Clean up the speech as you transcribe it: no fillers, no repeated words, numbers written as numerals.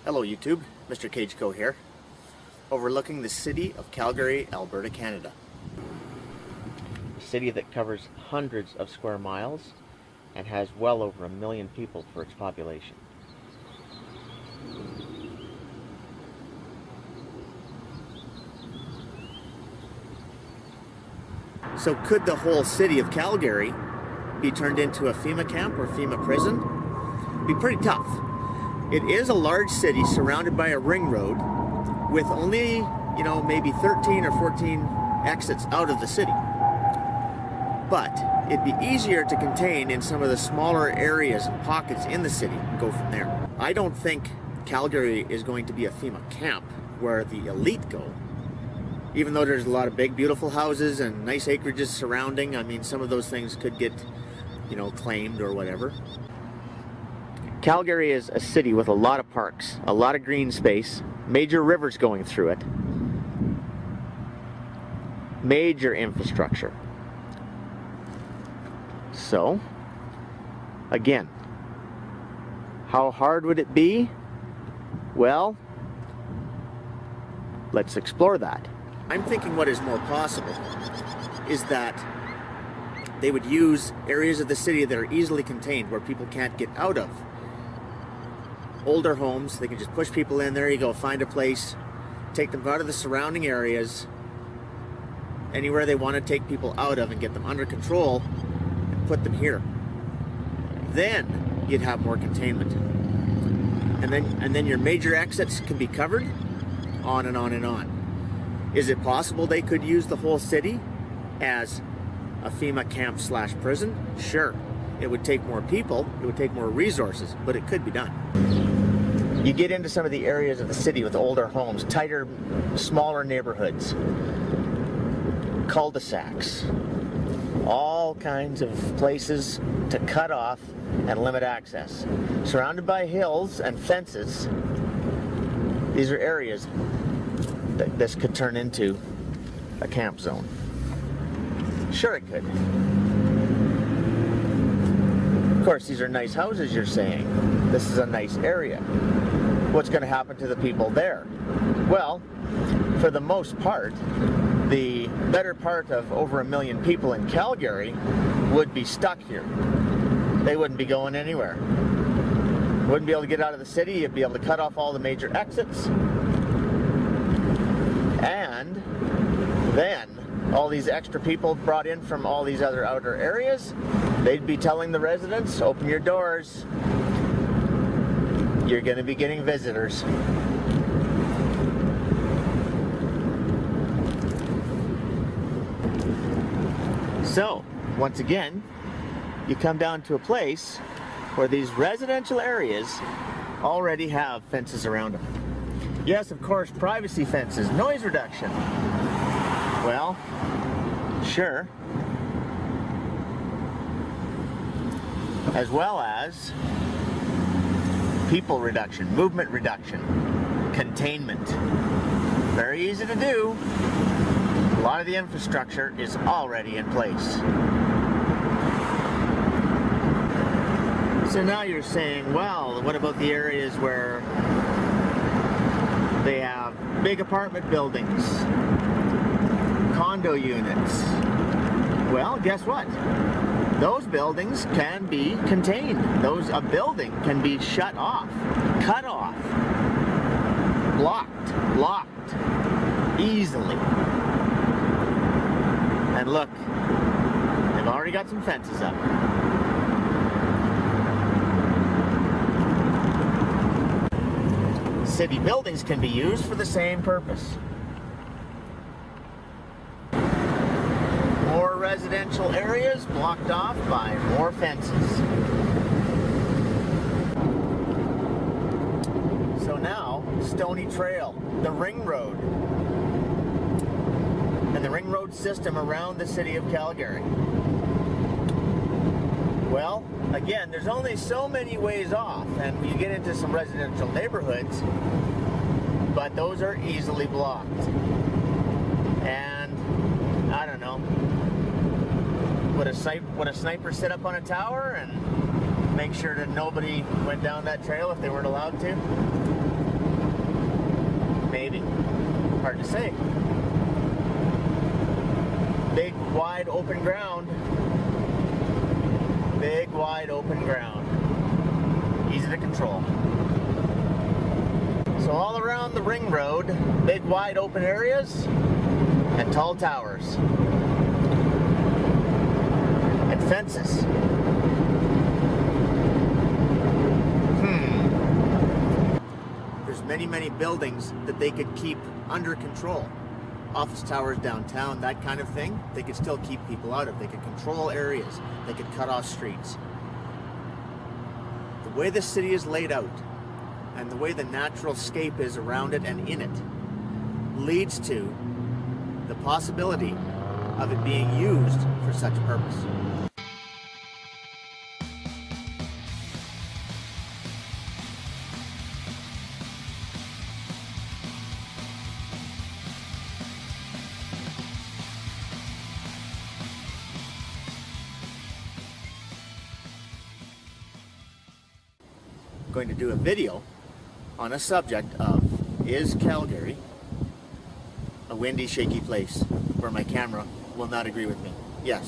Hello YouTube, Mr. Cageco here, overlooking the city of Calgary, Alberta, Canada. A city that covers hundreds of square miles and has well over 1 million people for its population. So could the whole city of Calgary be turned into a FEMA camp or FEMA prison? It'd be pretty tough. It is a large city surrounded by a ring road with only, maybe 13 or 14 exits out of the city. But it'd be easier to contain in some of the smaller areas and pockets in the city and go from there. I don't think Calgary is going to be a FEMA camp where the elite go. Even though there's a lot of big, beautiful houses and nice acreages surrounding, I mean, some of those things could get, claimed or whatever. Calgary is a city with a lot of parks, a lot of green space, major rivers going through it, major infrastructure. So, again, how hard would it be? Well, let's explore that. I'm thinking what is more possible is that they would use areas of the city that are easily contained where people can't get out of. Older homes, they can just push people in, there you go, find a place, take them out of the surrounding areas, anywhere they want to take people out of and get them under control and put them here. Then you'd have more containment. And then your major exits can be covered, on and on and on. Is it possible they could use the whole city as a FEMA camp / prison? Sure. It would take more people, it would take more resources, but it could be done. You get into some of the areas of the city with older homes, tighter, smaller neighborhoods, cul-de-sacs, all kinds of places to cut off and limit access. Surrounded by hills and fences, these are areas that this could turn into a camp zone. Sure it could. Of course, these are nice houses, you're saying. This is a nice area. What's going to happen to the people there? Well, for the most part, the better part of over 1 million people in Calgary would be stuck here. They wouldn't be going anywhere. Wouldn't be able to get out of the city. You'd be able to cut off all the major exits. And then all these extra people brought in from all these other outer areas, they'd be telling the residents, open your doors. You're going to be getting visitors. So, once again, you come down to a place where these residential areas already have fences around them. Yes, of course, privacy fences, noise reduction. Well, sure. As well as people reduction, movement reduction, containment. Very easy to do. A lot of the infrastructure is already in place. So now you're saying, well, what about the areas where they have big apartment buildings, condo units? Well, guess what? Those buildings can be contained. A building can be shut off, cut off, blocked, easily. And look, they've already got some fences up. City buildings can be used for the same purpose. More residential areas blocked off by more fences. So now, Stony Trail, the ring road, and the ring road system around the city of Calgary. Well, again, there's only so many ways off, and you get into some residential neighborhoods, but those are easily blocked. And I don't know, would a sniper sit up on a tower and make sure that nobody went down that trail if they weren't allowed to? maybe. Hard to say. Big, wide, open ground. Big, wide, open ground. Easy to control. So all around the ring road, big, wide, open areas and tall towers. And fences. There's many buildings that they could keep under control. Office towers downtown, that kind of thing, they could still keep people out of. They could control areas. They could cut off streets. The way the city is laid out and the way the natural scape is around it and in it leads to the possibility of it being used for such a purpose. Going to do a video on a subject of, is Calgary a windy, shaky place where my camera will not agree with me? Yes.